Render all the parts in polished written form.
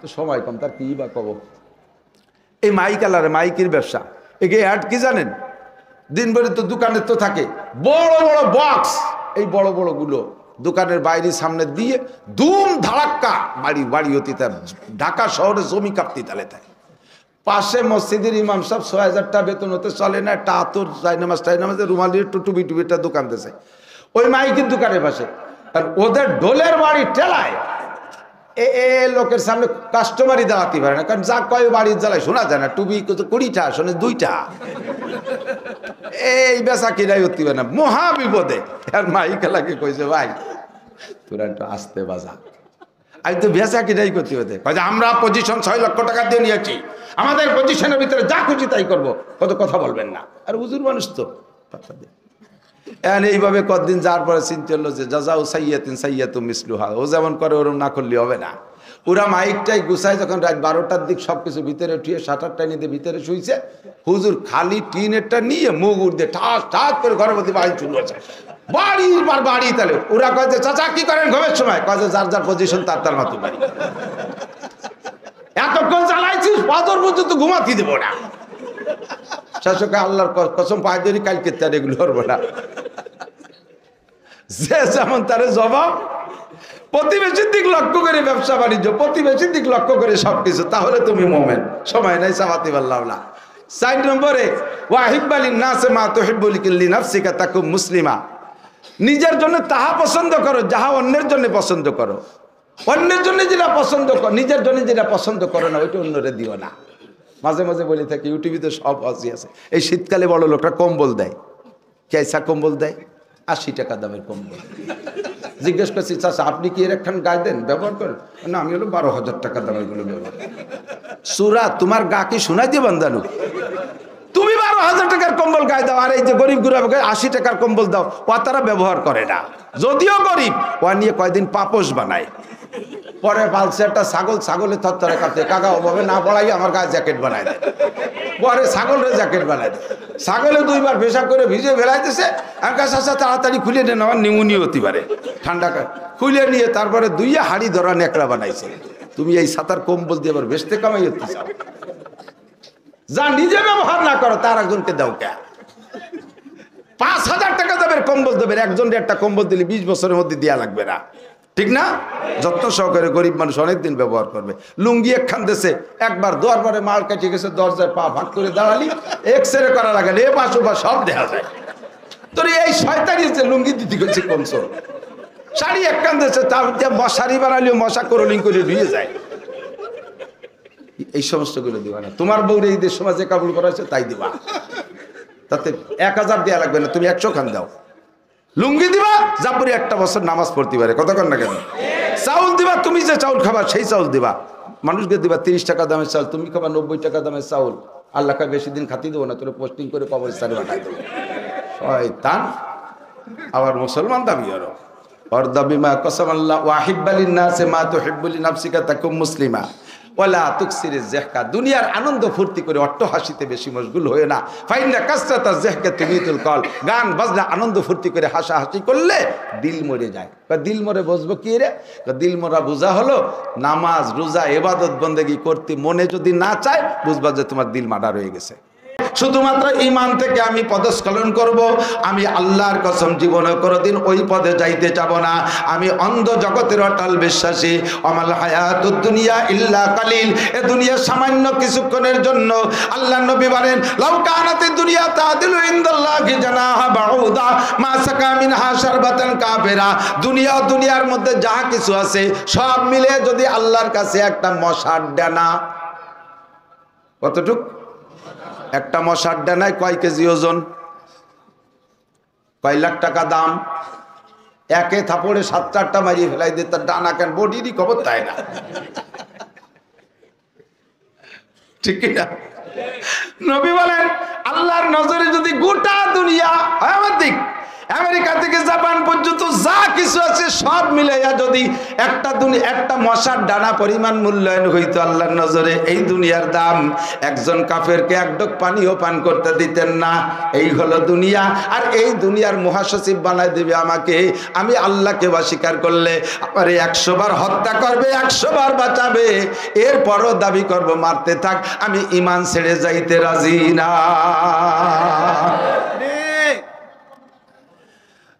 তো সময় কম, তার কি বা কব। এই মাইক আলারে মাইকের ব্যবসা, একে অ্যাড কি জানেন, দিনভরে তো দোকানে তো থাকে বড় বড় বক্স, এই বড় বড় গুলো দোকানের বাইরে সামনে দিয়ে ধুম ধারাক্কা বাড়ি বাড়ি অতি, তার ঢাকা শহরে জমি কাঁপতি তালে তাই। পাশে মসজিদের ইমাম সাহেব ৬,০০০ টাকা বেতন হতে চলে না, একটা আতর টাইনামাজে রুমালির টুটুবি টুবিটা দোকান দিয়েছে ওই মাইকের দোকানের পাশে। আর ওদের ঢোলের বাড়ি ঠেলায় এ লোকের সামনে কাস্টমারই দাঁড়াতে পারে না, কারণ যা কয় বাড়ির জ্বালায় শোনা যায় না, টুবি ২০টা শোনে ২টা, এই বেচা কিনাই হতে পারে না, মহা বিপদে। আর মাইক এলাকে কইছে ভাই তোরা একটু আসতে বাজা, আমি তো বেচা কিনাই করতে হতে, আমরা পজিশন ৬ লক্ষ টাকা দিয়ে নিয়েছি, আমাদের পজিশনের ভিতরে যা খুশি তাই করবো, কত কথা বলবেন না। আর হুজুর মানুষ তো এইভাবে কতদিন যাওয়ার পরে চিন্তা হলো যে জাযাউ সাইয়্যাতিন সাইয়্যাতুম মিসলুহা, ও যেমন করে ওরম না করলে হবে না। ওরা মাইকটাই গুছায় যখন রাত ১২টার দিক সবকিছু ভিতরে উঠিয়ে শাটারটা নিতে ভিতরে শুইছে, হুজুর খালি টিনেরটা নিয়ে মুখ উঠতে ঠাস ঠাস করে ঘরের মধ্যে বাড়ি শুরু হয়েছে, বাড়ি তাহলে ওরা কয় যে চাচা কি করেন ঘুমের সময়, কয় যে যার যার পজিশন তার তার মতো বাড়ি, এতক্ষণ চালাইছিস পাথর পর্যন্ত ঘুমাতে দেবো না। শাসকে আল্লাহর কসম পাই ধরি কালকে তার এগুলো করবো না, যে যেমন তার জবাব। প্রতিবেশীর দিক লক্ষ্য করে ব্যবসা বাণিজ্য, প্রতিবেশীর দিক লক্ষ্য করে সবকিছু, তাহলে তুমি মোমেন। সময় নাই চালাতে পারলাম না। ৪ নম্বরে ওয়াহিব্বালিন নাসে মা তুহিব্বু লিনাফসিকা তাকুম মুসলিমা, নিজের জন্য তাহা পছন্দ করো যাহা অন্যের জন্য পছন্দ করো, অন্যের জন্য যেটা পছন্দ করো, নিজের জন্য যেটা পছন্দ করো না ওইটা অন্যরে দিও না। মাঝে মাঝে বলে থাকি, ইউটিউবে তো সব হাসি আছে, এই শীতকালে বড় লোকটা কম্বল দেয়, কেসা কম্বল দেয় ৮০ টাকা দামের কম্বল। জিজ্ঞেস করছি চাচা আপনি কি এর একখান গায়ে দেন ব্যবহার করেন, না আমি হলো ১২,০০০ টাকা দামের গুলো ব্যবহার। সুরা তোমার গা কি শোনাই দিয়ে বান্ধানো, তুমি ১২,০০০ টাকার কম্বল গায়ে দাও, আর এই যে গরিব গুরাবকে ৮০ টাকার কম্বল দাও, ও তারা ব্যবহার করে না, যদিও গরিব ও নিয়ে কয়দিন পাপোশ বানায়। পরে পালছে একটা ছাগলের থরথরে কাঁপতে, কাকা ওভাবে না পড়াই আমার গায়ে জ্যাকেট বানায় দেয়, পরে ছাগলের জ্যাকেট বানায় দেয়, ছাগলে ২ বার পেশাব করে ভিজে ফেলাইতেছে, আমার কাছে আসা তাড়াতাড়ি খুলে নেন, আমার নিউমোনিয়া হতে পারে, ঠান্ডা খুলে নিয়ে তারপরে ২ হাড়ি ধরা নেকড়া বানাইছে। তুমি এই সাতার কম্বল দিয়ে আবার বেচতে কামাই হতে চাও, যা নিজে ব্যবহার না করো তার একজনকে দাও কে। ৫,০০০ টাকা দেবের কম্বল দেবেন, একজনের একটা কম্বল দিলে ২০ বছরের মধ্যে দেওয়া লাগবে না, ঠিক না? যত্ন সহকারে গরিব মানুষ অনেকদিন ব্যবহার করবে। লুঙ্গি একখান দেশে একবার দোয়ার পরে মাল কেটে গেছে, দরজায় পা ভাগ করে দাঁড়ালি এক্সরে করা লাগে, এ পাশ ও সব দেখা যায়। তোর এই শয়তানি যে লুঙ্গি দিতে গেছে কমছ, শাড়ি একখান দেশে তার মশারি বানালিও মশা করলিং করে ধুয়ে যায়। এই সমস্ত গুলো দিবা না। তোমার বউরে ঈদের সময় যে কাবুল করা হয়েছে তাই দিবা, তাতে ১,০০০ দেওয়া লাগবে না, তুমি ১০০ খান দাও। লুঙ্গি দিবা জাপুরি একটা বছর নামাজ পড়তে পারে, কতক্ষণ না কেন। চাউল দিবা, তুমি যে চাউল খাবা সেই চাউল দিবা, মানুষকে দিবা ৩০ টাকা দামের চাউল, তুমি খাবা ৯০ টাকা দামের চাউল। আল্লাহকে বেশি দিন খাতি দেবো না, তোর পোস্টিং করে কবরস্থানে পাঠাই দেবো। শয়তান আবার মুসলমান দাবি আরো ওর দাবি মা কসম আল্লাহ ওয়াহিব্বালিন নাসে মা তুহিব্বু লিনাফসিকা তাকুম মুসলিমা ওয়ালা তুকসিরিজ যাহকা, দুনিয়ার আনন্দ ফুর্তি করে অট্ট হাসিতে বেশি মশগুল হয়ে না। ফাইন্না কাসরাতাজ যাহকা তুমিতুল কল, গান বাজনা আনন্দ ফুর্তি করে হাসাহাসি করলে দিল মরে যায়। দিল মরে বসবো কি রে, দিল মরা বোঝা হলো নামাজ রোজা ইবাদত বন্দেগী করতে মনে যদি না চায়, বুঝবা যে তোমার দিল মার্ডার হয়ে গেছে। শুধুমাত্র ঈমান থেকে আমি পদস্খলন করব, আমি আল্লাহর কসম জীবনে কোনোদিন ওই পদে যাইতে যাব না। আমি অন্ধ জগতের অটল বিশ্বাসী, আমাল হায়াতুদ দুনিয়া ইল্লা কালিল, এ দুনিয়া সামান্য কিছুক্ষণের জন্য। আল্লাহর নবী বলেন লাউ কানাতিদ দুনিয়া তাদিলু ইনদাল্লাহি জানাহা বাউদা মা সাকা মিনহা শারবাতান কাফিরা, দুনিয়ার মধ্যে যা কিছু আছে সব মিলে যদি আল্লাহর কাছে একটা মশার ডানা, কতটুক একটা মশার ডানায় কয় কেজি ওজন, কয় লাখ টাকা দাম, একে থাপড়ে ৭-৮টা মারিয়ে ফেলাই দিয়ে তার ডানা কেন বডিরই খবর তাই না, ঠিক কিনা? নবী বলেন আল্লাহর নজরে যদি গোটা দুনিয়া আমার দিক আমেরিকা থেকে জাপান পর্যন্ত যা কিছু আছে সব মিলাইয়া যদি একটা মশার ডানা পরিমাণ মূল্যায়ন হইতো আল্লাহর নজরে, এই দুনিয়ার দাম একজন কাফেরকে এক ঢোক পানিও পান করতে দিতেন না। এই হলো দুনিয়া। আর এই দুনিয়ার মহাসচিব বানায় দেবে আমাকে। আমি আল্লাহকে অস্বীকার করলে আমারে 100 বার হত্যা করবে, 100 বার বাঁচাবে, এরপরও দাবি করব মারতে থাক, আমি ঈমান ছেড়ে যাইতে রাজি না।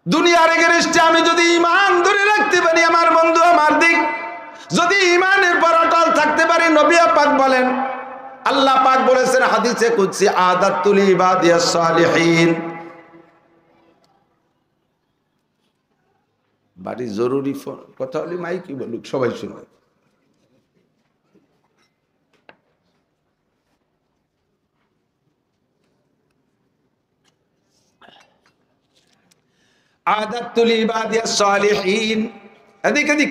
দুনিয়ার এগেনস্টে আমি যদি ঈমান ধরে রাখতে পারি, আমার বন্ধু আমার দিক, যদি ঈমানের পর অটল থাকতে পারি, নবী পাক বলেন, আল্লাহ পাক বলেছেন হাদিসে কুদসি, আদাতুল ইবাদিয়াস সালিহিন। বাড়ি জরুরি ফোন কথা হলে মাইকি বলুক, সবাই শুনে। আদাতুল ইবাদিয়াস সালিহিন, এদিক এদিক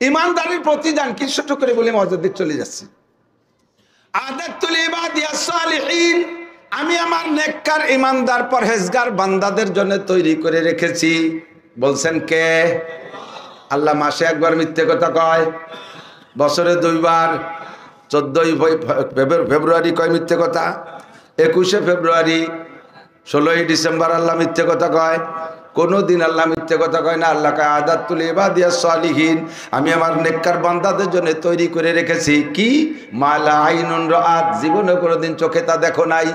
ইমানদারের প্রতিদান কি ছোট করে বলে মজাদের চলে যাচ্ছে। আদাতুল ইবাদিয়াস সালিহিন, আমি আমার নেককার ইমানদার পরহেজগার বান্দাদের জন্য তৈরি করে রেখেছি। বলছেন কে? আল্লাহ। মাসে একবার মিথ্যে কথা কয়, বছরে 2 বার। 14 ফেব্রুয়ারি কয় মিথ্যে কথা, 21 ফেব্রুয়ারি, 16 ডিসেম্বর আল্লাহ মিথ্যে কথা কয়? কোনদিন আল্লাহ মিথ্যে কথা কয় না। আল্লাহ কয় আদাতুল ইবাদিয়াস সালিহিন, আমি আমার নেককার বান্দাদের জন্য তৈরি করে রেখেছি কি? মালা আইনুন রাআত, জীবনে কোনোদিন চোখে তা দেখো নাই,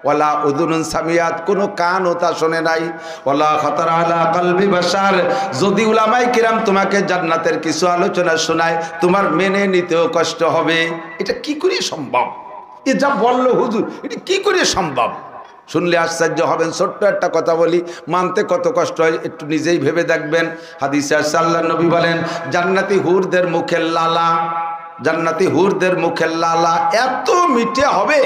ওয়ালা উযুনুন সামিয়াত, কোনো কানও তা শোনে নাই, ওয়ালা খাতারা আলা কলবি বাশার। যদি উলামায়ে কিরাম তোমাকে জান্নাতের কিছু আলোচনা শোনায়, তোমার মেনে নিতেও কষ্ট হবে। এটা কি করে সম্ভব? এ যা বলল হুজুর, এটা কি করে সম্ভব? শুনলে আশ্চর্য হবেন। ছোট্ট একটা কথা বলি, মানতে কত কষ্ট হয় একটু নিজেই ভেবে দেখবেন। হাদিসে আছে, আল্লাহর নবী বলেন, জান্নাতি হুরদের মুখের লালা, জান্নাতি হুরদের মুখের লালা এত মিঠে হবে,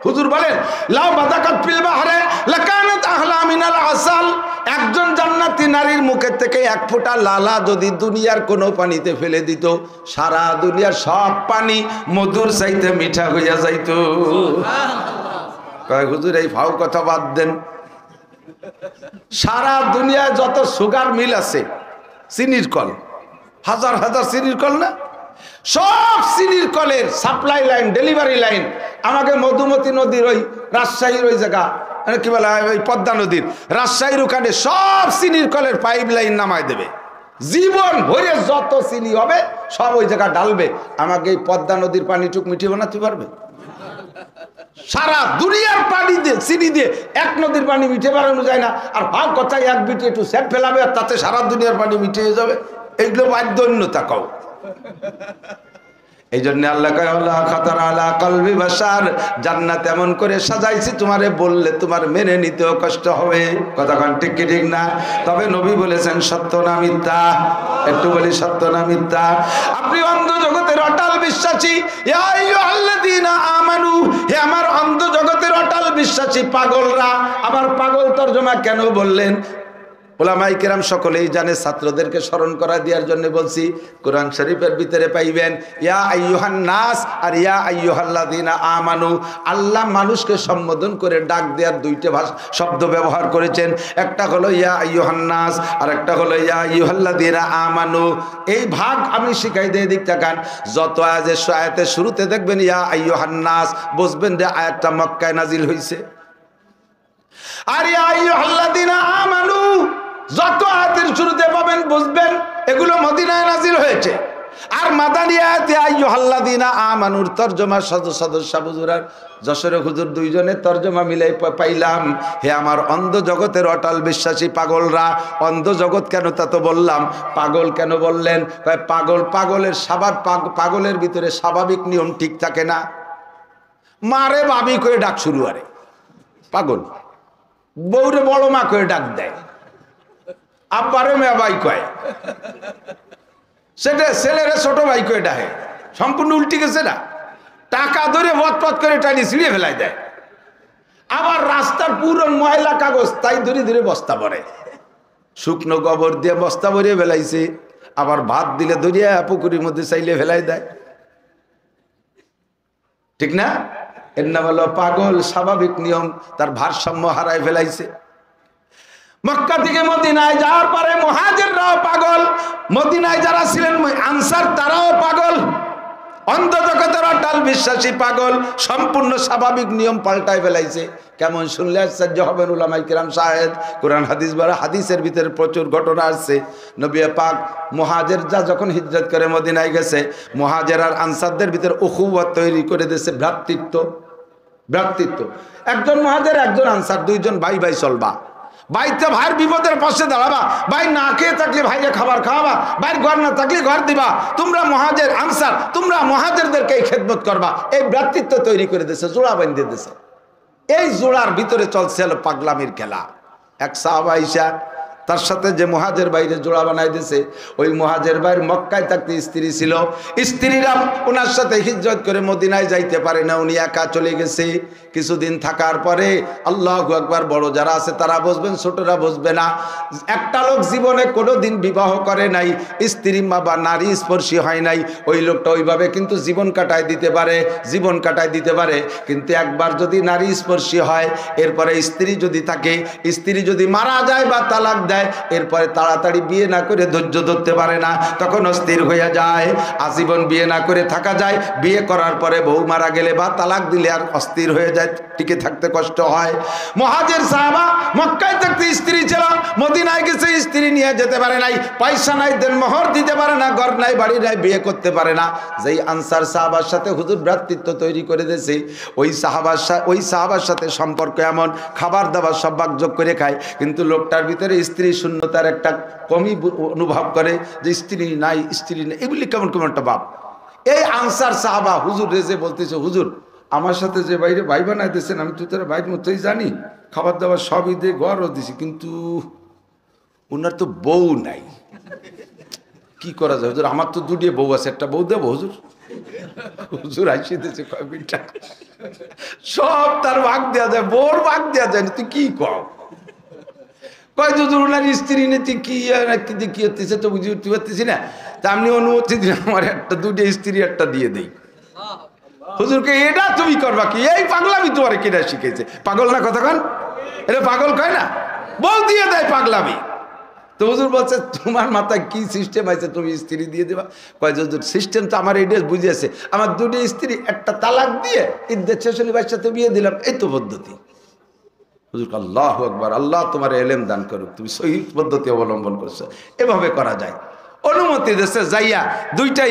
হুজুর বলেন, লাউ বাদাকাত ফিল বাহরে লাকানাত আহলা মিনাল আসাল। একজন জান্নাতি নারীর মুখের থেকে 1 ফোঁটা লালা যদি দুনিয়ার কোনো পানিতে ফেলে দিত, সারা দুনিয়ার সব পানি মধুর চাইতে মিঠা হইয়া যাইত। কয় হুজুর এই ফাও কথা বাদ দেন। সারা দুনিয়ায় যত সুগার মিল আছে, চিনির কল, হাজার হাজার চিনির কল না, সব চিনির কলের সাপ্লাই লাইন, ডেলিভারি লাইন আমাকে মধুমতি নদীর ওই রাজশাহীর ওই জায়গা কি বলে, ওই পদ্মা নদীর রাজশাহীর ওখানে সব চিনির কলের পাইপ লাইন নামায় দেবে। জীবন ভরে যত চিনি হবে সব ওই জায়গা ডালবে। আমাকে এই পদ্মা নদীর পানিটুক মিটিয়ে বানাতে পারবে? সারা দুনিয়ার পানি দিয়ে, চিনি দিয়ে 1 নদীর পানি মিটে বানানো যায় না। আর ভাগ কথায় 1 বিটে একটু সেট ফেলাবে আর তাতে সারা দুনিয়ার পানি মিটে যাবে। এইগুলো বাধ্যন্যতা কও। এই জন্য আল্লাহ কয় আল্লাহ খাতারা আলা কলবি বাশার, জান্নাত এমন করে সাজাইছি তোমারে বললে তোমার মেনে নিতেও কষ্ট হবে। কথাখান ঠিক কি ঠিক না? তবে নবী বলেছেন সত্য না মিথ্যা? একটু বলি সত্য না মিথ্যা? আপনি অন্ধ জগতের অটাল বিশ্বাসী, ইয়া আইয়ুহাল্লাযীনা আমানু, হে আমার অন্ধ জগতের অটাল বিশ্বাসী পাগলরা। আবার পাগল তরজমা কেন বললেন? উলামায়ে কেরাম সকলেই জানে, ছাত্রদেরকে স্মরণ করা দেওয়ার জন্য বলছি। কোরআন শরীফের ভিতরে পাইবেন ইয়া আইয়ুহান নাস আর ইয়া আইয়ুহাল্লাযীনা আমানু। আল্লাহ মানুষকে সম্বোধন করে ডাক দেওয়ার 2টা শব্দ ব্যবহার করেছেন। একটা হলো ইয়া আইয়ুহান নাস আর একটা হলো ইয়া আইয়ুহাল্লাযীনা আমানু। এই ভাগ আমি শিখাই দিয়ে দিক তাকান। যত আয়াতের শুরুতে দেখবেন ইয়া আইয়ুহান নাস, বুঝবেন যে আয়াতটা মক্কায় নাজিল হয়েছে। আর ইয়া আইয়ুহাল্লাযীনা আমানু যত আয়াতের শুরুতে পাবেন বুঝবেন এগুলো মদিনায় নাজিল হয়েছে। আর মাদানী আয়াতে আইয়ুহাল্লাযীনা আমানুর তরজমা সদস্য হুজুর আর যশোরের হুজুর 2 জনের তরজমা মিলাই পাইলাম, হে আমার অন্ধ জগতের অটল বিশ্বাসী পাগলরা। অন্ধ জগৎ কেন তা তো বললাম, পাগল কেন বললেন? পাগলের পাগলের ভিতরে স্বাভাবিক নিয়ম ঠিক থাকে না। মারে বাবি করে ডাক শুরু করে পাগল, বউরে বড় মা করে ডাক দেয়, আব্বারে মেয়া ভাই কয়, সেটা ছেলেরে ছোট ভাই কয়ে ডাকে। সম্পূর্ণ উল্টে গেছে না? টাকা ধরে পথ করে টানি ছিঁড়ে ফেলাই দেয়। আবার রাস্তার পুরো ময়লা কাগজ তাই ধরে ধরে বস্তা ভরে, শুকনো গোবর দিয়ে বস্তা ভরিয়ে ফেলাইছে। আবার ভাত দিলে ধরিয়া পুকুরের মধ্যে চাইলে ফেলাই দেয়, ঠিক না? এর নাম হলো পাগল। স্বাভাবিক নিয়ম তার ভারসাম্য হারায় ফেলাইছে। মক্কা থেকে মদিনায় যাওয়ার পরে মুহাজিররাও পাগল, মদিনায় যারা ছিলেন আনসার তারাও পাগল, অন্ধজগতের অটল বিশ্বাসী পাগল, সম্পূর্ণ স্বাভাবিক নিয়ম পাল্টায় ফেলাইছে। কেমন শুনলে আশ্চর্য হবেন, উলামায়ে কিরাম শাহেদ, কোরআন হাদিস বলা, হাদিসের ভিতরে প্রচুর ঘটনা আসছে। নবী পাক মুহাজিররা যখন হিজরত করে মদিনায় গেছে, মুহাজির আর আনসারদের ভিতরে উখুওয়াত তৈরি করে দিয়েছে, ভ্রাতৃত্ব। একজন মুহাজির একজন আনসার, দুইজন ভাই ভাই চলবা, ভাইতে ভাইয়ের বিপদের পাশে দাঁড়াবা, ভাই না খেয়ে থাকলে ভাইকে খাবার খাওয়াবা, ভাইয়ের ঘর না থাকলে ঘর দিবা, তোমরা মুহাজির আনসার, তোমরা মুহাজিরদেরকে এই খেদমত করবা। এই ভ্রাতৃত্ব তৈরি করে দিয়েছে, জোড়া বাঁধিয়ে দিয়েছে। এই জোড়ার ভিতরে চলছে হলো পাগলামির খেলা। এক সাহাবা আয়েশা তার সাথে যে মুহাজির বাইরে জোড়া বানাই দিয়েছে, ওই মুহাজির বাইর মক্কায় থাকতে স্ত্রী ছিল, স্ত্রীরা ওনার সাথে হিজরত করে মদিনায় যাইতে পারে না, উনি একা চলে গেছে। কিছুদিন থাকার পরে আল্লাহু আকবার, বড় যারা আছে তারা বুঝবেন, ছোটরা বুঝবে না। একটা লোক জীবনে কোনোদিন বিবাহ করে নাই, স্ত্রী বা নারী স্পর্শী হয় নাই, ওই লোকটা ওইভাবে কিন্তু জীবন কাটায় দিতে পারে। কিন্তু একবার যদি নারী স্পর্শী হয়, এরপরে স্ত্রী যদি থাকে, স্ত্রী যদি মারা যায় বা তালাক দেয়, এরপরে তাড়াতাড়ি বিয়ে না করে ধৈর্য ধরতে পারে না, তখন অস্থির হয়ে যায়। আজীবন বিয়ে না করে থাকা যায়, বিয়ে করার পরে বউ মারা গেলে বা তালাক দিলে আর অস্থির হয়ে যায়, টিকে থাকতে কষ্ট হয়। মুহাজির সাহাবা মক্কায় থাকতে স্ত্রী ছিল, মদিনায় গেছে, স্ত্রী নিয়ে যেতে পারে নাই, পয়সা নাই, দেনমোহর দিতে পারে না, ঘর নাই, বাড়ি নাই, বিয়ে করতে পারে না। যেই আনসার সাহাবার সাথে হুজুর ভ্রাতৃত্ব তৈরি করে দিয়েছে, ওই সাহাবার সাথে সম্পর্ক এমন, খাবার দাবার সব ভাগযোগ করে খায়, কিন্তু লোকটার ভিতরে স্ত্রী শূন্যতার একটা কমই অনুভব করে, যে স্ত্রী নাই, এগুলি কেমন একটা ভাব। এই আনসার সাহাবা হুজুর রেজে বলতেছে, হুজুর আমার সাথে যে বাইরে ভাই বানাই দিয়েছেন, আমি তো তারা ভাইয়ের মতোই জানি, খাবার দাবার সবই দিয়ে ঘরও দিছি, কিন্তু ওনার তো বউ নাই, কি করা যায় হুজুর? আমার তো দুটিয়ে বউ আছে, একটা বউ দেবো হুজুর? হুজুর আইসে দিয়েছে কয়েকটা, সব তার ভাগ দেওয়া যায়, বোর ভাগ দেওয়া যায় না, তুই কি কও? কয় হুজুর ওনার স্ত্রী নেতি কি হতেছে তো বুঝে উঠতে পারতেছি না, তা আপনি অনুমতি দিন আমার একটা দুটো স্ত্রী একটা দিয়ে দেই। হুজুরকে এটা তুমি করবা কি? এই পাগলামি তোমার কেটা শিখেছে? পাগল না কতক্ষণ? এটা পাগল কয় না, বল দিয়ে দেয় পাগলামি। তো হুজুর বলছে তোমার মাথায় কি সিস্টেম আছে, তুমি স্ত্রী দিয়ে দেবা? কয় হুজুর সিস্টেম তো আমার এটা বুঝেছে, আমার দুটো স্ত্রী একটা তালাক দিয়ে ইদ্যত শেষ হলে ভাইয়ের সাথে বিয়ে দিলাম, এই তো পদ্ধতি। হুজুর আল্লাহু আকবার, আল্লাহ তোমার এলেম দান করুক, তুমি সহি পদ্ধতি অবলম্বন করছো, এভাবে করা যায়। অনুমতি দিয়েছে যাইয়া দুইটা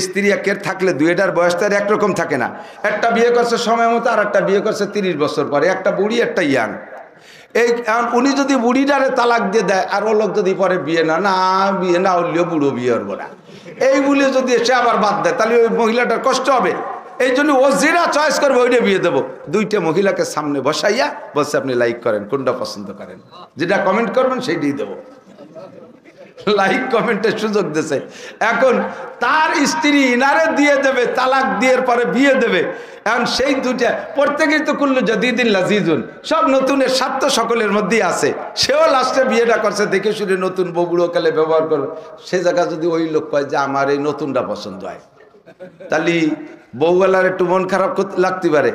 স্ত্রী একের থাকলে দুইটার বয়স তার একরকম থাকে না, একটা বিয়ে করছে সময় মতো, আর একটা বিয়ে করছে 30 বছর পরে, একটা বুড়ি একটা ইয়াং। এই উনি যদি বুড়িটারে তালাক দিয়ে দেয়, আর ও লোক যদি পরে বিয়ে না হলেও বুড়ো বিয়ে করবো না, এই বলে যদি এসে আবার বাদ দেয়, তাহলে ওই মহিলাটার কষ্ট হবে। এই জন্য ও যেটা চয়েস করবে ওইটা বিয়ে দেবো। দুইটা মহিলাকে সামনে বসাইয়া বলছে আপনি লাইক করেন, কোনটা পছন্দ করেন, যেটা কমেন্ট করবেন সেইটাই দেবো। লাইক কমেন্টের সুযোগ দিয়েছে। এখন তার স্ত্রী ইনারে দিয়ে দেবে, তালাক দিয়ে পরে বিয়ে দেবে। এখন সেই দুইটা প্রত্যেকেই তো কুল্লু জাদিদিন লাজিজুন, সব নতুনের স্বার্থ সকলের মধ্যেই আছে। সেও লাস্টে বিয়েটা করছে দেখে শুনে, নতুন বউ বুড়ো কালে ব্যবহার করবে। সে জায়গা যদি ওই লোক কয় যে আমার এই নতুনটা পছন্দ হয়, তাহলে বউওয়ালার একটু মন খারাপ লাগতে পারে।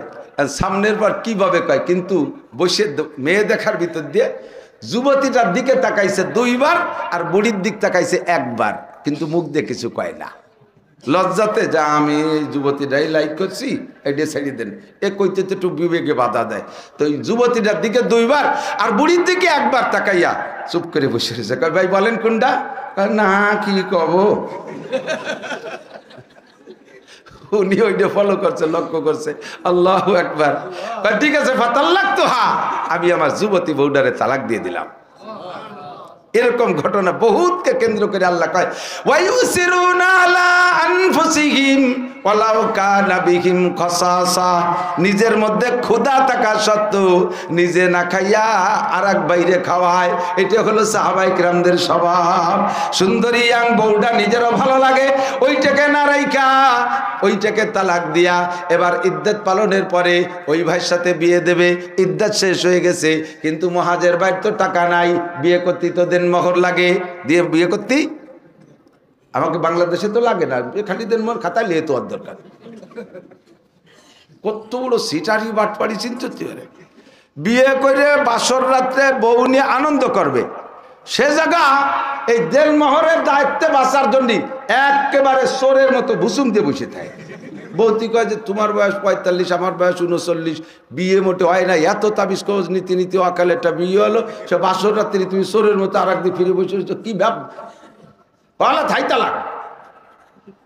সামনের বার কিভাবে কয়, কিন্তু বসে মেয়ে দেখার ভিতর দিয়ে যুবতীটার দিকে তাকাইছে 2 বার, আর বুড়ির দিক তাকাইছে 1 বার, কিন্তু মুখ দিয়ে কিছু কয় না, লজ্জাতে, যা আমি যুবতীটাই লাইক করছি, এটা ছেড়ে দেন, এ কইতে তো একটু বিবেকে বাধা দেয়। তো এই যুবতীটার দিকে 2 বার আর বুড়ির দিকে 1 বার তাকাইয়া চুপ করে বসে রয়েছে। কয় ভাই বলেন কোনটা? না কি কব। উনি ওইটা ফলো করছে, লক্ষ্য করছে, আল্লাহু আকবার। ঠিক আছে, ফাতাল্লাক তো হা, আমি আমার যুবতী বউডারে তালাক দিয়ে দিলাম। এরকম ঘটনা বহুতকে কেন্দ্র করে আল্লাহ কয় ওয়ায়ুসিরুনা আলা আনফুসিহিম ওয়ালাউ কানা বিহিম খাসাসা, নিজের মধ্যে ক্ষুধা থাকা সত্ত্বেও নিজে না খাইয়া আরেক বাইরে খাওয়ায়। এটা হলো সাহাবায়ে কিরামদের স্বভাব। সুন্দরী ইয়াং বউটা নিজেরও ভালো লাগে, ওইটাকে না রাইখা ওইটাকে তালাক দিয়া এবার ইদ্যত পালনের পরে ওই ভাইয়ের সাথে বিয়ে দেবে। ইদ্যত শেষ হয়ে গেছে, কিন্তু মুহাজির ভাইয়ের তো টাকা নাই, বিয়ে করতে তো দেনমোহর লাগে, দিয়ে বিয়ে করতে আমাকে বাংলাদেশে তো লাগে না, খালি দেনমোহর খাতায় লিয়ে তো আর দরকার। কত বড় সিটারি বাটপাড়ি চিন্তা করে। বিয়ে করে বাসর রাত্রে বউ নিয়ে আনন্দ করবে, সে জায়গা এই দেনমোহরের দায়িত্বে বাঁচার জন্য একেবারে চোরের মতো ভুসুম দিয়ে বসে থাকে। বৌতি কয় যে তোমার বয়স 45, আমার বয়স 39, বিয়ে মোটে হয় না, এত তাবিজ কবজ নীতি নীতি অকালে একটা বিয়ে হলো, সে বাসর রাত্রি তুমি চোরের মতো আর একদিন ফিরে বসে রয়েছো, কি ভাব পালা থাই তালাক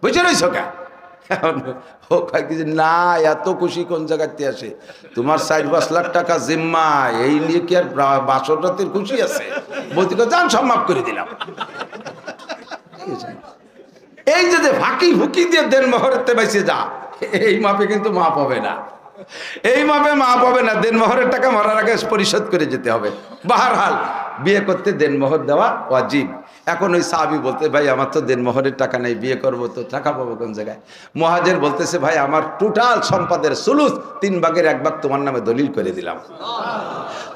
বুঝে রয়েছ কে? না, এত খুশি কোন জায়গাতে আসে? তোমার 4-5 লাখ টাকা জিম্মা, এই নিয়ে কি আর বাসর রাতের খুশি আছে? বলতে যান সব মাফ করে দিলাম। এই যে ফাঁকি ফুকি দিয়ে দেনমোহরের বাইসে যা, এই মাপে কিন্তু মাপ হবে না, এই মাপে মাপ হবে না। দেনমোহরের টাকা মরার আগে পরিশোধ করে যেতে হবে। বাহারহাল বিয়ে করতে দেনমোহর দেওয়া ওয়াজিব। এখন ওই সাহাবী বলতে, ভাই আমার তো দেনমোহরের টাকা নেই, বিয়ে করবো তো টাকা পাবো কোন জায়গায়? মুহাজির বলতেছে, ভাই আমার টোটাল সম্পদের সুলুস 3 ভাগের 1 ভাগ তোমার নামে দলিল করে দিলাম,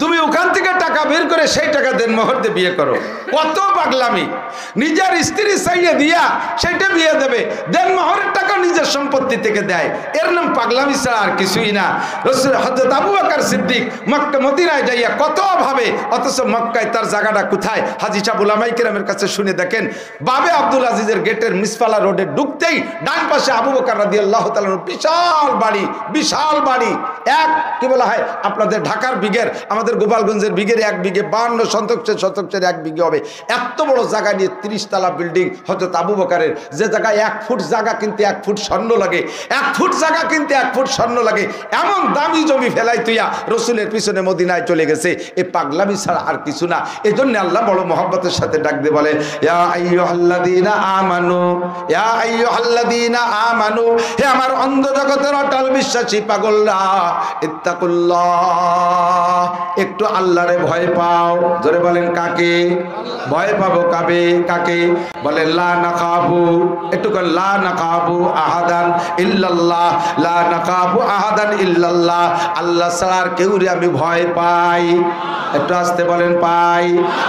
তুমি ওখান থেকে টাকা বের করে সেই টাকা দেনমোহর দিয়ে বিয়ে করো। কত পাগলামি! নিজের স্ত্রী চাইয়ে দিয়া সেটা বিয়ে দেবে, দেনমোহরের টাকা নিজের সম্পত্তি থেকে দেয়, এর নাম পাগলামি ছাড়া আর কিছুই না। রাসূল হযরত আবু বকর সিদ্দিক মক্কা মদিনায় যাইয়া কত ভাবে, অথচ মক্কায় তার জায়গাটা কোথায়? হাজী সাহেব উলামায়ে কেরামের কাছে শুনে দেখেন, বাবে আব্দুল আজিজের গেটের মিসফালা রোডে ঢুকতেই ডান পাশে আবু বকর রাদিয়াল্লাহু তাআলা বিশাল বাড়ি, বিশাল বাড়ি। এক কি বলা হয় আপনাদের ঢাকার বিঘের, আমাদের গোপালগঞ্জের বিঘের 1 বিঘে 52 শতকের 1 বিঘে হবে। এত বড় জায়গা নিয়ে 30 তলা বিল্ডিং হযরত আবু বকরের, যে জায়গায় 1 ফুট জায়গা কিনতে 1 ফুট স্বর্ণ লাগে, 1 ফুট জায়গা কিনতে 1 ফুট স্বর্ণ লাগে, এমন দামি জমি ফেলাই তুইয়া রসুলের পিছনে মদিনায় চলে গেছে। এই পাগলামি ছাড়া আর কিছু না। এজন্য আল্লাহ বড় মহব্বতের সাথে ডাক দিয়ে বলে, ইয়া আইয়ুহাল্লাযীনা আমানু, ইয়া আইয়ুহাল্লাযীনা আমানু, হে আমার অন্ধ জগতের অটল বিশ্বাসী পাগলরা, ইত্তাকুল্লাহ, একটু আল্লাহরে ভয় পাও। জোরে বলেন কাকে ভয় পাবো? কাকে বলে? লা নাখাবু, একটু করে লা নাখাবু আহাদান ইল্লাল্লাহ, লা নাখাবু আহাদান ইল্লাল্লাহ, আল্লাহ ছাড়া আর কেউরে আমি ভয় পাই। একটু আসতে বলেন পাই।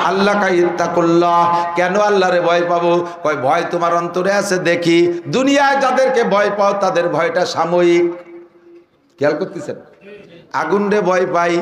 আল্লাহ কা ইত্তাকুল্লাহ, কেন আল্লাহরে ভয় পাবো? কয় ভয় তোমার অন্তরে আছে দেখি। দুনিয়ায় যাদেরকে ভয় পাও তাদের ভয়টা সাময়িক। খেয়াল করতেছেন? আগুন রে ভয় পাই,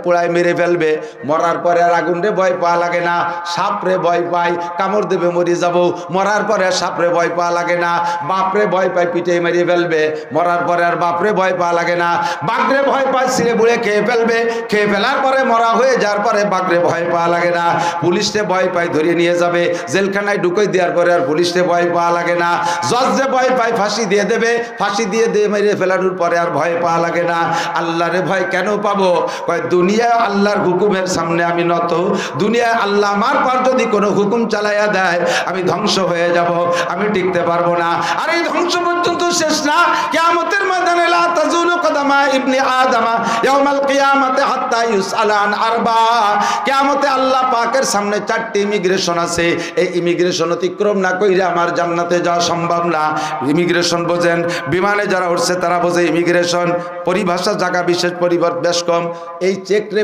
পোড়ায় মেরে ফেলবে, মরার পরে আর আগুন রে ভয় পাওয়া লাগে না। সাপরে ভয় পাই, কামড় দেবে মরে যাব, মরার পরে আর সাপরে ভয় পাওয়া লাগে না। বাপরে ভয় পাই, পিঠে মেরে ফেলবে, মরার পরে আর বাপরে ভয় পাওয়া লাগে না। বাঘরে ভয় পাই, ছিঁড়ে বুড়ে খেয়ে ফেলবে, খেয়ে ফেলার পরে মরা হয়ে যাওয়ার পরে বাঘরে ভয় পাওয়া লাগে না। পুলিশে ভয় পাই, ধরিয়ে নিয়ে যাবে, জেলখানায় ঢুকে দেওয়ার পরে আর পুলিশে ভয় পাওয়া লাগে না। জজরে ভয় পাই, ফাঁসি দিয়ে দেবে, ফাঁসি দিয়ে মেরে ফেলানোর পরে আর ভয় পাওয়া লাগে না। আল্লাহরে ভয় কেন পাবো? কয় দুনিয়ায় আল্লাহর হুকুমের সামনে আমি নত, দুনিয়ায় আল্লাহ আমার পর যদি কোনো হুকুম চালাইয়া দেয় আমি ধ্বংস হয়ে যাব, আমি টিকতে পারবো না। আর এই ধ্বংস পর্যন্ত শেষ না, কিয়ামতের ময়দানে লা তাজুলু কদামা ইবনে আদমা ইয়াউমাল কিয়ামাতি হাত্তা ইউসআলা আন আরবা, কিয়ামতে আল্লাহ পাকের সামনে 4টি ইমিগ্রেশন আছে, এই ইমিগ্রেশন অতিক্রম না কইরা আমার জান্নাতে যাওয়া সম্ভব না। ইমিগ্রেশন বোঝেন, বিমানে যারা উঠছে তারা বোঝে ইমিগ্রেশন, পরিভাষা জায়গা বিশেষ পরিবার বেশ কম। এই চেকরে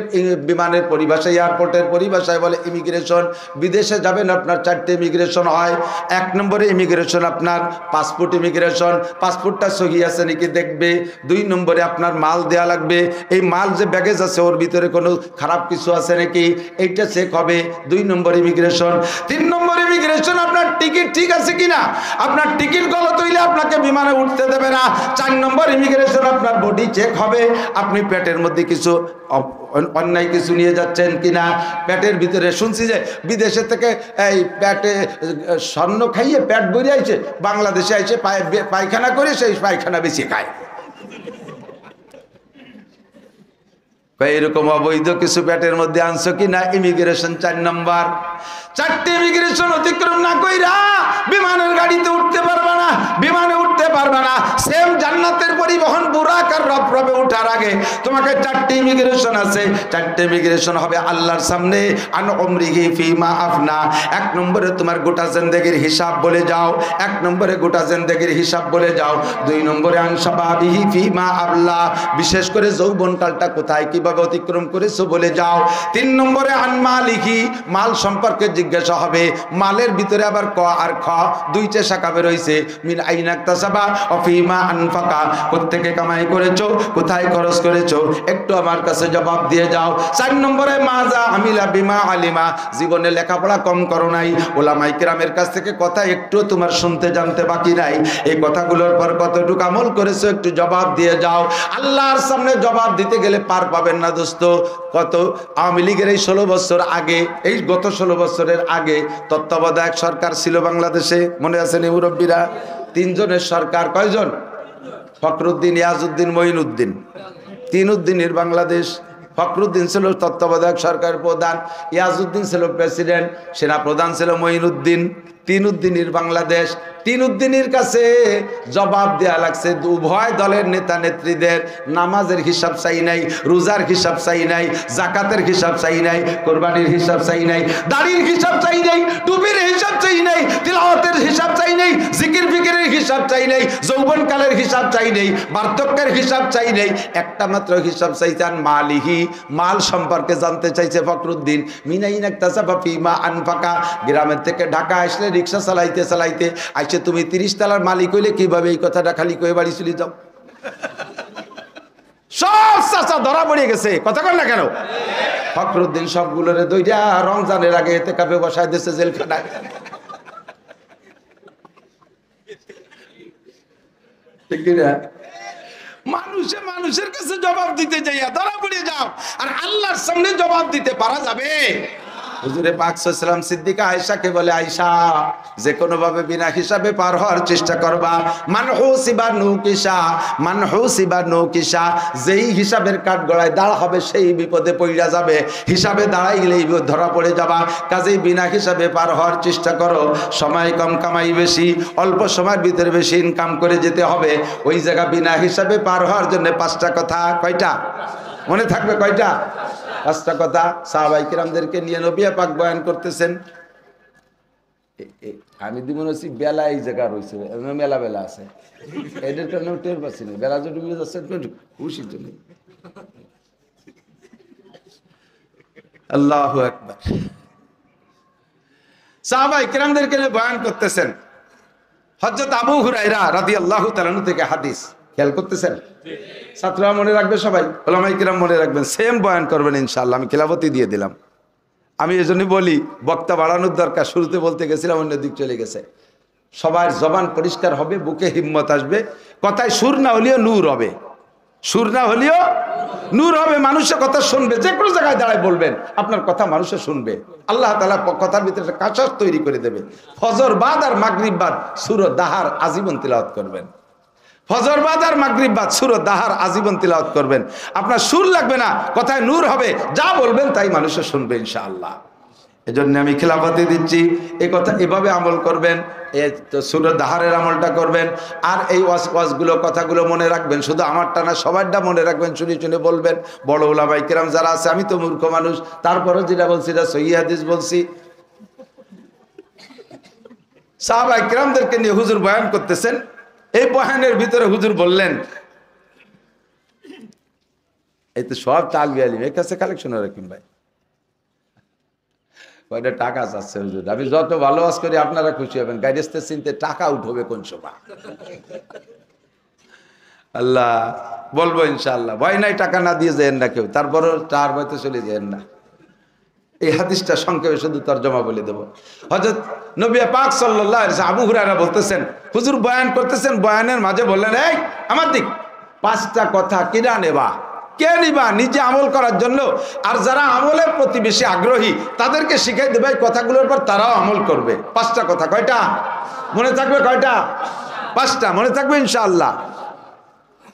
বিমানের পরিভাষা, এয়ারপোর্টের পরিভাষায় বলে ইমিগ্রেশন। বিদেশে যাবেন আপনার 4টে ইমিগ্রেশন হয়। 1 নম্বরে ইমিগ্রেশন আপনার পাসপোর্ট ইমিগ্রেশন, পাসপোর্টটা সহি আছে নাকি দেখবে। 2 নম্বরে আপনার মাল দেয়া লাগবে, এই মাল যে ব্যাগেজ আছে ওর ভিতরে কোনো খারাপ কিছু আছে নাকি এইটা চেক হবে, 2 নম্বর ইমিগ্রেশন। 3 নম্বর ইমিগ্রেশন আপনার টিকিট ঠিক আছে কিনা, আপনার টিকিট গলত হইলে আপনাকে বিমানে উঠতে দেবে না। 4 নম্বর ইমিগ্রেশন আপনার বডি চেক হবে, আপনি পেটের মধ্যে কিছু অন্যায় কিছু নিয়ে যাচ্ছেন কিনা। পেটের ভিতরে শুনছি যে বিদেশে থেকে এই পেটে স্বর্ণ খাইয়ে পেট ভরে আইছে, বাংলাদেশে আইছে পায়খানা করে সেই পায়খানা বেশি খায়। এরকম অবৈধ কিছু পেটের মধ্যে আনছো কিনা, ইমিগ্রেশন 4 নম্বর। 4টে ইমিগ্রেশন অতিক্রম না কইরা বিমানের গাড়িতে উঠতে পারবে না, বিমানে উঠতে পারবে না। সেম জান্নাতের পরিবহন বুরাক আর রবে উঠার আগে তোমাকে 4টে ইমিগ্রেশন আছে। 4টে ইমিগ্রেশন হবে আল্লাহর সামনে। আন উমরিহি ফিমা আফনা, 1 নম্বরে তোমার গোটা জিন্দেগির হিসাব বলে যাও, 1 নম্বরে গোটা জিন্দেগির হিসাব বলে যাও। 2 নম্বরে আন শাবাবিহি ফিমা আবলা, বিশেষ করে যৌবনকালটা কোথায় কিভাবে অতিক্রম করেছো বলে যাও। 3 নম্বরে আন মালিহি, মাল সম্পর্কে জিজ্ঞাসা হবে। মালের ভিতরে আবার ক আর খ 2টে শাখা বের হইছে। মিন আইনা ইকতাসাবা ওয়া ফিমা আনফাকা, করতে থেকে কামাই করেছো, কোথায় খরচ করেছো, একটু আমার কাছে জবাব দিয়ে যাও। 4 নম্বরে মাজা আমিলা বিমা আলিমা, জীবনে লেখাপড়া কম করো নাই, ওলামায়ে কেরামের কাছ থেকে কথা একটু তোমার শুনতে জানতে বাকি নাই, এই কথাগুলোর পর কতটুকু আমল করেছো একটু জবাব দিয়ে যাও। আল্লাহর সামনে জবাব দিতে গেলে পার পাবেন না দোস্ত। কত আওয়ামী লীগের এই 16 বছর আগে, এই গত 16 বছরের আগে তত্ত্বাবধায়ক সরকার ছিল বাংলাদেশে, মনে আছে নি মুরব্বীরা? 3 জনের সরকার, কয়জন? ফখরুদ্দিন, ইয়াজউদ্দিন, মঈনুদ্দিন, 3 উদ্দিনের বাংলাদেশ। ফখরুদ্দিন ছিল তত্ত্বাবধায়ক সরকারের প্রধান, ইয়াজউদ্দিন ছিল প্রেসিডেন্ট, সেনা প্রধান ছিল মঈনুদ্দিন। 3 উদ্দিনের বাংলাদেশ। 3 উদ্দিনের কাছে জবাব দেয়া লাগছে। উভয় দলের নেতা নেত্রীদের নামাজের হিসাব চাই নাই, রোজার হিসাব চাই নাই, জাকাতের হিসাব চাই নাই, কোরবানির হিসাব চাই নাই, দাড়ির হিসাব চাই নাই, টুপির হিসাব চাই নাই, তিলাওয়াতের হিসাব চাই নাই, জিকির ফিকিরের হিসাব চাই নাই, যৌবনকালের হিসাব চাই নাই, বার্ধক্যের হিসাব চাই নাই। একটা মাত্র হিসাব চাইছেন মালিহি, মাল সম্পর্কে জানতে চাইছে ফখরুদ্দিন। মিনাইন একতাসাফা ফিমা আনফাকা, গ্রামের থেকে ঢাকা আসলে রিক্সা চালাইতে চালাইতে আইসে তুমি 30 তলার মালিক হইলে কিভাবে এই কথাটা খালি কয়ে বাড়ি চলে যাও? সব চাচা ধরা পড়ে গেছে, কথা কর না কেন? ফখরুদ্দিন সবগুলোরে দইরা রমজানের আগে এতে কাপে বসায় দিয়েছে জেলখানায়। ঠিক না? মানুষে মানুষের কাছে জবাব দিতে যাইয়া ধরা পড়ে যাও, আর আল্লাহর সামনে জবাব দিতে পারা যাবে? হুজুরে পাক সাল্লাল্লাহু আলাইহি ওয়াসাল্লাম সিদ্দিকা আয়েশাকে বলে, আয়েশা যে কোনো ভাবে বিনা হিসাবে পার হওয়ার চেষ্টা করবা। মানহুসিবা নুকিসা, মানহুসিবা নুকিসা, যেই হিসাবের কাঠ গড়ায় দাঁড়া হবে সেই বিপদে পড়া যাবে, হিসাবে দাঁড়াই গেলেই ধরা পড়ে যাবা। কাজেই বিনা হিসাবে পার হওয়ার চেষ্টা করো। সময় কম, কামাই বেশি, অল্প সময়ের ভিতরে বেশি ইনকাম করে যেতে হবে। ওই জায়গা বিনা হিসাবে পার হওয়ার জন্য 5টা কথা, কয়টা মনে থাকবে? কয়টা? 5টা কথা। সাহাবায়ে কিরামদেরকে নিয়ে নবী পাক বয়ান করতেছেন। আমি দি মনে হচ্ছি বেলা এই জায়গা রয়েছে, মেলা বেলা আছে, এদের কারণে টের পাচ্ছি না। বেলা যে ডুবে যাচ্ছে খুশি তো নেই। আল্লাহু আকবার। সাহাবায়ে কিরামদেরকে নিয়ে বয়ান করতেছেন। হযরত আবু হুরায়রা রাদিয়াল্লাহু তাআলা আনহু থেকে হাদিস, খেয়াল করতেছেন? ছাত্ররা মনে রাখবে, সবাই ওলামায়ে কিরাম মনে রাখবেন, সেম বয়ান করবেন ইনশাআল্লাহ। আমি খেলাফতি দিয়ে দিলাম। আমি এজন্যই বলি বক্তা বাড়ানোর দরকার। শুরুতে বলতে গেছিলাম, অন্য দিক চলে গেছে। সবার জবান পরিষ্কার হবে, বুকে হিম্মত আসবে, কথায় সুর না হলেও নূর হবে, সুর না হলেও নূর হবে। মানুষের কথা শুনবে, যে কোনো জায়গায় দাঁড়ায় বলবেন, আপনার কথা মানুষে শুনবে। আল্লাহ তাআলা কথার ভিতরে একটা কাঁচাস তৈরি করে দেবে। ফজর বাদ আর মাগরিব বাদ সূরা দাহার আজীবন তিলাওয়াত করবেন। ফজর বাদ আর মাগরিব বাদ সূরা দাহার আজীবন তিলাওয়াত করবেন। আপনার সুর লাগবে না, কথায় নূর হবে, যা বলবেন তাই মানুষে শুনবে ইনশাআল্লাহ। এজন্য আমি খেলাফতি দিচ্ছি, এই কথা এভাবে আমল করবেন। সূরা দাহারের আমলটা করবেন। আর এই ওয়াজগুলো কথাগুলো মনে রাখবেন, শুধু আমারটা না, সবারটা মনে রাখবেন, শুনে শুনে বলবেন। বড় ওলামায়ে কিরাম যারা আছে, আমি তো মূর্খ মানুষ, তারপরে যেটা বলছি এটা সহিহ হাদিস বলছি। সাহাবায়ে কিরামদেরকে নিয়ে হুজুর বয়ান করতেছেন। এই বয়ানের ভিতরে হুজুর বললেন, এই তো সব তালবি আলিম এর কাছে কালেকশন রাখবেন ভাই, কয়টা টাকা চাচ্ছে হুজুর। আমি যত ভালো ওয়াজ করি আপনারা খুশি হবেন, গাইডেস্টের চিনতে টাকা উঠবে কোন সময়। আল্লাহ বলবো ইনশাআল্লাহ, ভয় নাই, টাকা না দিয়ে যেন না কেউ, তারপরও তার ভয়তে চলে যেন না। এই হাদিসটা সংক্ষেপে শুধু তরজমা বলে দেব। হযরত নবী পাক সাল্লাল্লাহু আলাইহি ওয়াসাল্লাম আবু হুরায়রা বলতেছেন, হুজুর বয়ান করতেছেন, বয়ানের মাঝে বললেন, এই আমার দিক 5টা কথা কিনা নেবা, কে নিবা? নিজে আমল করার জন্য, আর যারা আমলের প্রতি বেশি আগ্রহী তাদেরকে শিখাই দেবে এই কথাগুলোর পর তারাও আমল করবে। 5টা কথা, কয়টা মনে থাকবে? কয়টা? 5টা মনে থাকবে ইনশাআল্লাহ।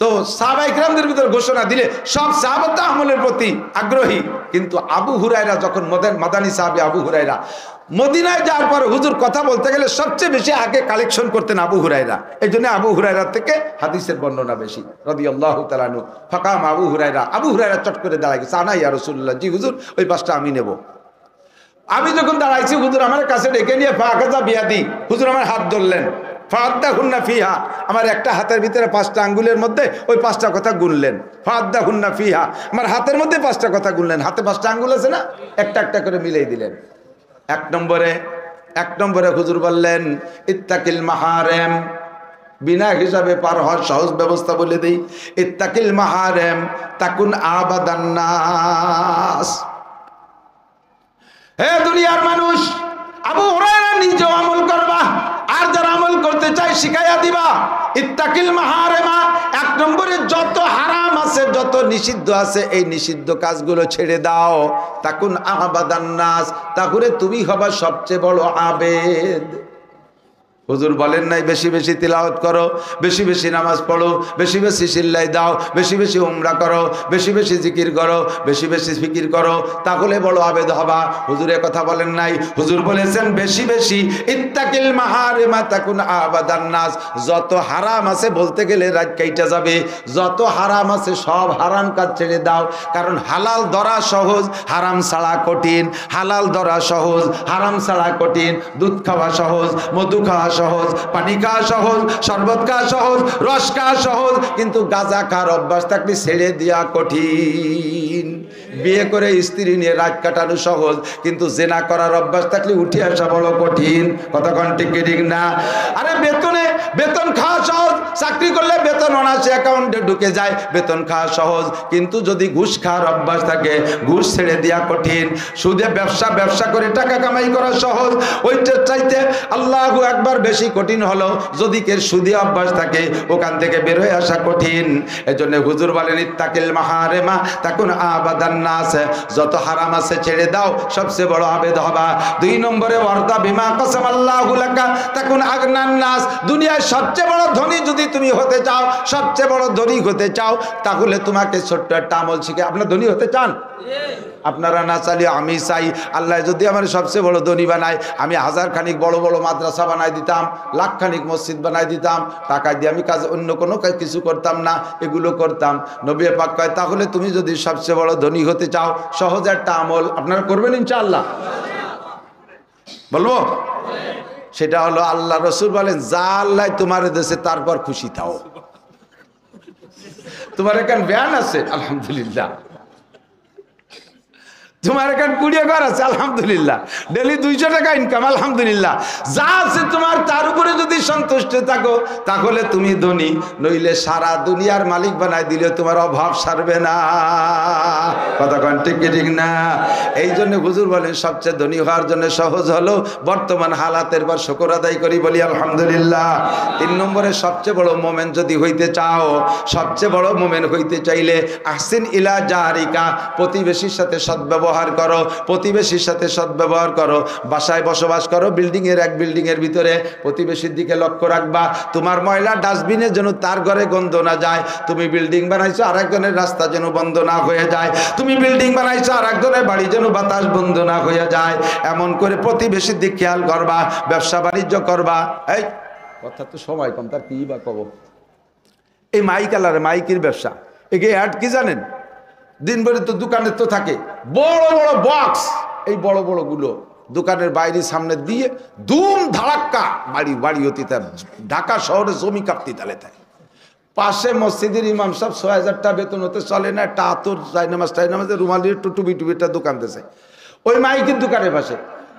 তো সাহাবায়ে কিরামদের ভিতর ঘোষণা দিলে সব সাহাবাতা আমলের প্রতি আগ্রহী, কিন্তু আবু হুরায়রা যখন মাদানী সাহাবী আবু হুরায়রা মদিনায় যাওয়ার পর হুজুর কথা বলতে গেলে সবচেয়ে বেশি আগে কালেকশন করতেন আবু হুরায়রা। এই জন্য আবু হুরায়রার থেকে হাদিসের বর্ণনা বেশি রাদিয়াল্লাহু তাআলা আনহু। ফাকাম আবু হুরায়রা, আবু হুরায়রা চট করে দাঁড়ায় গেছে, আনা ইয়া রাসূলুল্লাহ, জি হুজুর ওই 5টা আমি নেব। আমি যখন দাঁড়াইছি হুজুর আমার কাছে ডেকে নিয়ে ফাকাজা বিয়াদি, হুজুর আমার হাত ধরলেন, ফাদ্দাহুন্না ফিহা, আমার একটা হাতের ভিতরে 5টা আঙ্গুলের মধ্যে ওই 5টা কথা গুনলেন। ফাদ্দাহুন্না ফিহা, আমার হাতের মধ্যে 5টা কথা গুনলেন। হাতে 5টা আঙ্গুল আছে না, একটা একটা করে মিলিয়ে দিলেন। এক নম্বরে হুজুর বললেন, ইত্তাকিল মাহারেম, বিনা হিসাবে পার হওয়ার সহজ ব্যবস্থা বলে দেই, ইত্তাকিল মাহারিম তাকুন আবাদান নাস। হে দুনিয়ার মানুষ, আবু হুরায়রা নিজেও আমল করবা, আর যারা আমল করতে চায় শিখাইয়া দিবা। ইত্তাকিল মাহারিমা, এক নম্বরে যত হারাম আছে, যত নিষিদ্ধ আছে, এই নিষিদ্ধ কাজগুলো ছেড়ে দাও। তাকুন আবাদান নাস, তাহলে তুমি হবা সবচেয়ে বড় আবেদ। হুজুর বলেন নাই বেশি বেশি তিলাওয়াত করো, বেশি বেশি নামাজ পড়ো, বেশি বেশি সিল্লাই দাও, বেশি বেশি উমরা করো, বেশি বেশি জিকির করো, বেশি বেশি ফিকির করো, তাহলে বড় আবেদ হবা। হুজুরের কথা বলেন নাই, হুজুর বলেছেন বেশি বেশি ইত্তাকিল মাহারিমা তাকুন আবাদান নাস। যত হারাম আছে, বলতে গেলে রাত কাইটা যাবে, যত হারাম আছে সব হারাম কাজ ছেড়ে দাও। কারণ হালাল ধরা সহজ, হারাম ছাড়া কঠিন। হালাল ধরা সহজ, হারাম ছাড়া কঠিন। দুধ খাওয়া সহজ, মধু খাওয়া সহজ, পানি খাওয়া সহজ, শরবত খাওয়া সহজ, রস খাওয়া সহজ, কিন্তু গাঁজা খাওয়ার অভ্যাস থাকলে ছেড়ে দেওয়া কঠিন। বিয়ে করে স্ত্রী নিয়ে রাত কাটানো সহজ, কিন্তু জেনা করার অভ্যাস থাকলে উঠে আসা বড় কঠিন। কতক্ষণ ঠিক ঠিক না? আরে বেতন খাওয়া সহজ, চাকরি করলে বেতন অনাসে অ্যাকাউন্টে ঢুকে যায়, বেতন খাওয়া সহজ, কিন্তু যদি ঘুষ খাওয়ার অভ্যাস থাকে, ঘুষ ছেড়ে দেওয়া কঠিন। সুদে ব্যবসা করে টাকা কামাই করা সহজ, ওইটার চাইতে আল্লাহু আকবার বেশি কঠিন হলো যদি কে সুদে অভ্যাস থাকে, ওখান থেকে বের হয়ে আসা কঠিন। এজন্য হুজুর বলেন ইত্তাকিল মাহারিমা তাকুন আবাদান নাস, যত হারাম আছে ছেড়ে দাও, সবচেয়ে বড় আবেদ হবা। 2 নম্বরে ওয়ারদা বিমা কাসামাল্লাহু লাকা তাকুন আগনান নাস। দুনিয়ায় সবচেয়ে বড় ধনী যদি তুমি হতে চাও, সবচেয়ে বড় ধনী হতে চাও, তাহলে তোমাকে ছোট্ট একটা আমল শিখে। আপনারা ধনী হতে চান? আপনারা না চালিয়ে আমি চাই, আল্লাহ যদি আমার সবচেয়ে বড় ধনী বানায়, আমি 1000 খানিক বড় বড় মাদ্রাসা বানাই দিতাম, লাখ খানিক মসজিদ বানাই দিতাম, টাকা দিয়ে আমি কাজ অন্য কোনো কিছু করতাম না, এগুলো করতাম। নবী পাক কয় তাহলে তুমি যদি সবচেয়ে বড় ধনী হতে চাও, সহজ একটা আমল আপনারা করবেন ইনশাআল্লাহ। বলবো? সেটা হলো, আল্লাহ রসুল বলেন যা আল্লাহ তোমার দেশে তারপর খুশি থাও। তোমার এখানে ব্যান আছে আলহামদুলিল্লাহ, তোমার এখানে 20 ঘর আছে আলহামদুলিল্লাহ, ডেলি 200 টাকা ইনকাম আলহামদুলিল্লাহ, যা আছে তোমার তার উপরে যদি সন্তুষ্ট থাকো তাহলে তুমি ধনী। নইলে সারা দুনিয়ার মালিক বানাই দিলে তোমার অভাব সারবে না। কতক্ষণ ঠিক ঠিক না? এই জন্য হুজুর বলেন সবচেয়ে ধনী হওয়ার জন্য সহজ হলো বর্তমান হালাতের পর শুকর আদায় করি, বলি আলহামদুলিল্লাহ। 3 নম্বরে সবচেয়ে বড় মোমেন যদি হইতে চাও, সবচেয়ে বড় মোমেন হইতে চাইলে আহসিন ইলা জারিকা, প্রতিবেশীর সাথে সদ্ব্যবহার করো, প্রতিবেশীর সাথে সদ্ব্যবহার করো। বাসায় বসবাস করো, এক বিল্ডিংয়ের ভিতরে, প্রতিবেশীর দিকে লক্ষ্য রাখবা। তোমার ময়লা ডাস্টবিনে যেন তার ঘরে গন্ধ না যায়। তুমি বিল্ডিং বানাইছো, আরেকজনের রাস্তা যেন বন্ধ না হয়ে যায়। তুমি বিল্ডিং বানাইছো, আরেকজনের বাড়ি যেন বাতাস বন্ধ না হয়ে যায়। এমন করে প্রতিবেশীর দিক খেয়াল করবা, ব্যবসা বাণিজ্য করবা। এই কথা তো সময় কম, তার কি বা কব। এই মাইকের ব্যবসা, একে অ্যাড কি জানেন? দিনভরে তো দোকানে তো থাকে বড় বড় বক্স, এই বড় বড় গুলো দোকানের বাইরে সামনে দিয়ে ধুম ধাড়াক্কা বাড়ি হতে তার ঢাকা শহরে জমি কাঁপতি তালে তাই। পাশে মসজিদের ইমাম সাহেব 6000 টাকা বেতন হতে চলে না, একটা আতর টাইনামাজের রুমালির টুবিটা দোকান দিয়েছে ওই মাইকের দোকানের পাশে।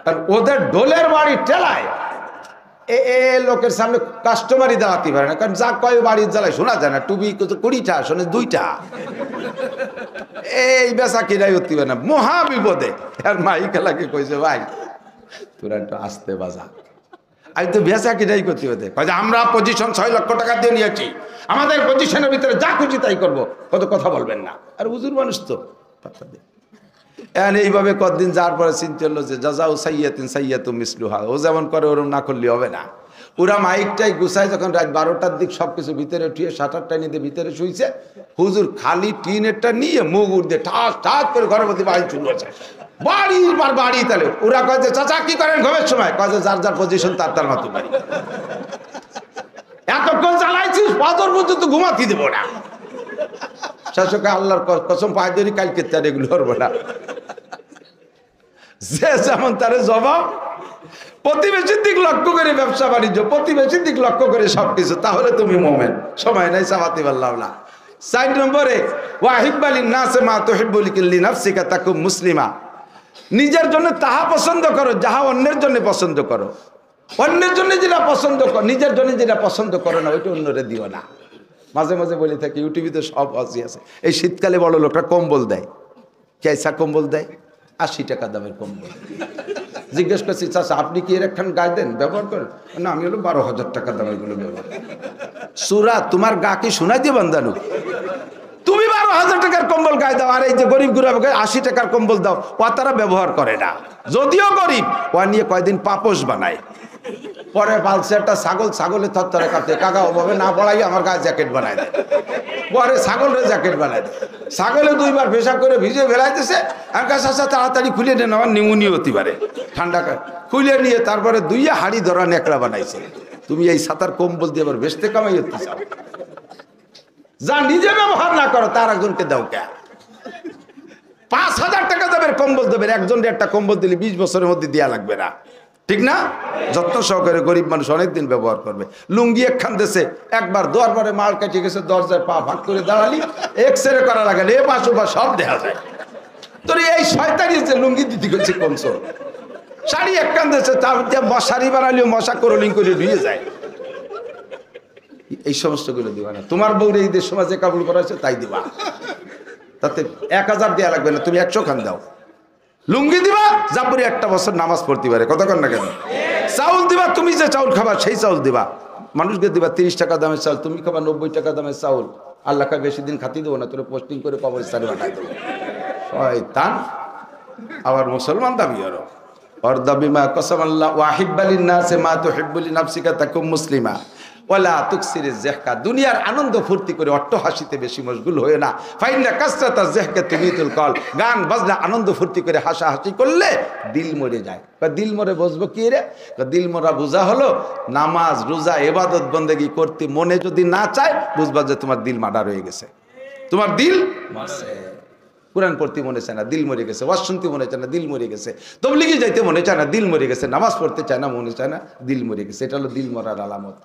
আর ওদের ঢোলের বাড়ি টেলায় লোকের সামনে কাস্টমারই দাঁড়াতে পারে না, কারণ যা কয় বাড়ির জ্বালায় শোনা যায় না। টুবি 20টা শোনে 2টা, এই বেচা কিনাই হতে পারে না, মহা বিপদে। আর মাইকেলাকে কইছে ভাই তোরা একটু আসতে বাজা, আমি তো বেচা কিনাই করতে হতে। আমরা পজিশন 6 লক্ষ টাকা দিয়ে নিয়েছি, আমাদের পজিশনের ভিতরে যা খুশি তাই করবো, কত কথা বলবেন না। আর হুজুর মানুষ তো পাত্তা দেয়। এইভাবে কতদিন যাওয়ার পরে চিন্তা হলো যে জাযাউ সাইয়্যাতিন সাইয়্যাতুম মিসলুহা, ও যেমন করে ওরম না করলে হবে না। ওরা মাইকটাই গুছায় যখন রাত 12টার দিক সবকিছু ভিতরে উঠিয়ে শাটারটা নিয়ে ভিতরে শুইছে, হুজুর খালি টিনেরটা নিয়ে মুখ উঠতে ঠাস করে ঘরের মধ্যে বাড়ি শুরু হয়েছে, বাড়ি তাহলে ওরা কয় যে চাচা কি করেন ঘুমের সময়? কয় যে যার পজিশন তার মতো বাড়ি। এতক্ষণ চালাইছিস পাথর পর্যন্ত ঘুমাতে দেবো না। শাসকে আল্লাহর কসম পায় ধরি কালকে তার এগুলো করবো না। যে যেমন তার জবাব, প্রতিবেশীর দিক লক্ষ্য করে ব্যবসা বাণিজ্য, প্রতিবেশীর দিক লক্ষ্য করে সবকিছু, তাহলে তুমি মোমেন। সময় নাই চাপাতে পারলাম না। 4 নম্বরে ওয়াহিব্বালিন নাসে মা তুহিব্বু লিনাফসিকা তাকুম মুসলিমা, নিজের জন্য তাহা পছন্দ করো যাহা অন্যের জন্য পছন্দ করো। অন্যের জন্য যেটা পছন্দ কর, নিজের জন্য যেটা পছন্দ করো না ওইটা অন্যরে দিও না। মাঝে মাঝে বলে থাকি, ইউটিউবে তো সব হাসি আছে। এই শীতকালে বড় লোকটা কম্বল দেয়, কেসা কম্বল দেয়, 80 টাকা দামের কম্বল। জিজ্ঞেস করছি, চাচা আপনি কি এর একখান গায়ে দেন, ব্যবহার করেন? না, আমি হলো 12,000 টাকা দামের গুলো ব্যবহার। সুরা তোমার গা কি শোনাই দিয়ে বান্ধানু? তুমি 12,000 টাকার কম্বল গায়ে দাও, আর এই যে গরিব গুড়া 80 টাকার কম্বল দাও, ও তারা ব্যবহার করে না। যদিও গরিব, ও নিয়ে কয়দিন পাপোশ বানায়। পরে বালছে একটা ছাগল, ছাগলের থরথরে কাঁপতে, কাকা ওভাবে না পড়াই আমার গায়ে জ্যাকেট বানায় দেয়। পরে ছাগলের জ্যাকেট বানায় দেয়। ছাগলে 2 বার পেশাব করে ভিজে ফেলাইতেছে। আমার কাছে আসা তাড়াতাড়ি খুলে নেন, আমার নিউমোনিয়া হতে পারে, ঠান্ডা খুলে নিয়ে তারপরে 2 হাড়ি ধরা নেকড়া বানাইছে। তুমি এই সাতার কম্বল দিয়ে আবার বেচতে কামাই হতে চাও? যা নিজে ব্যবহার না করো তার একজনকে দাও কে? 5,000 টাকা দামের কম্বল দেবেন, একজনের একটা কম্বল দিলে 20 বছরের মধ্যে দেয়া লাগবে না, ঠিক না? যত্ন সহকারে গরিব মানুষ অনেকদিন ব্যবহার করবে। লুঙ্গি একখান দেশে একবার দরবারে মাল কাটে গেছে, দরজায় পা ভাগ করে দাঁড়ালি, এক্সরে করা লাগে, এ পাশ ওপাশ সব দেখা যায়। তোর এই শয়তানি যে লুঙ্গি দিতে গেছে কমছো, শাড়ি একখান দেশে তার মশারি বানালিও মশা করলিং করে ধুয়ে যায়। এই সমস্ত গুলো দিবা না। তোমার বউরে ঈদের সময় যে কাবুল করা হয়েছে তাই দিবা, তাতে 1000 দেওয়া লাগবে না, তুমি 100 খান দাও। লুঙ্গি দিবা, জাপুরি একটা বছর নামাজ পড়তে পারে, কতক্ষণ না কেন? চাউল দিবা, তুমি যে চাউল খাবা সেই চাউল দিবা। মানুষকে দিবা 30 টাকা দামের চাউল, তুমি খাবা 90 টাকা দামের চাউল। আল্লাহকে বেশি দিন খাতি দেবো না, তোরা পোস্টিং করে কবরস্থানে পাঠাই দেবো। শয়তান আবার মুসলমান দাবি করো। ওর দাবি মা কসম আল্লাহ ওয়াহিব্বালিন নাসে মা তুহিব্বুলি নাফসিকা তাকুম মুসলিমা ওয়ালা তুকসিরে জেহকা। দুনিয়ার আনন্দ ফুর্তি করে অট্ট হাসিতে বেশি মশগুল হয়ে না। ফাইন্না কাসরাতা জেহকা তুমিতুল কল। গান বাজনা আনন্দ ফুর্তি করে হাসাহাসি করলে দিল মরে যায়। দিল মরে বসবো কি রে? দিল মরা বোঝা হলো নামাজ রোজা ইবাদত বন্দেগী করতে মনে যদি না চায়, বুঝবা যে তোমার দিল মার্ডার হয়ে গেছে, তোমার দিল মারছে। কোরআন পড়তে মনে চায় না, দিল মরে গেছে। ওয়াজ শুনতে মনে চায় না, দিল মরে গেছে। তবলিগে যাইতে মনে চায় না, দিল মরে গেছে। নামাজ পড়তে চায় না, মনে চায় না, দিল মরে গেছে। এটা হলো দিল মরার আলামত।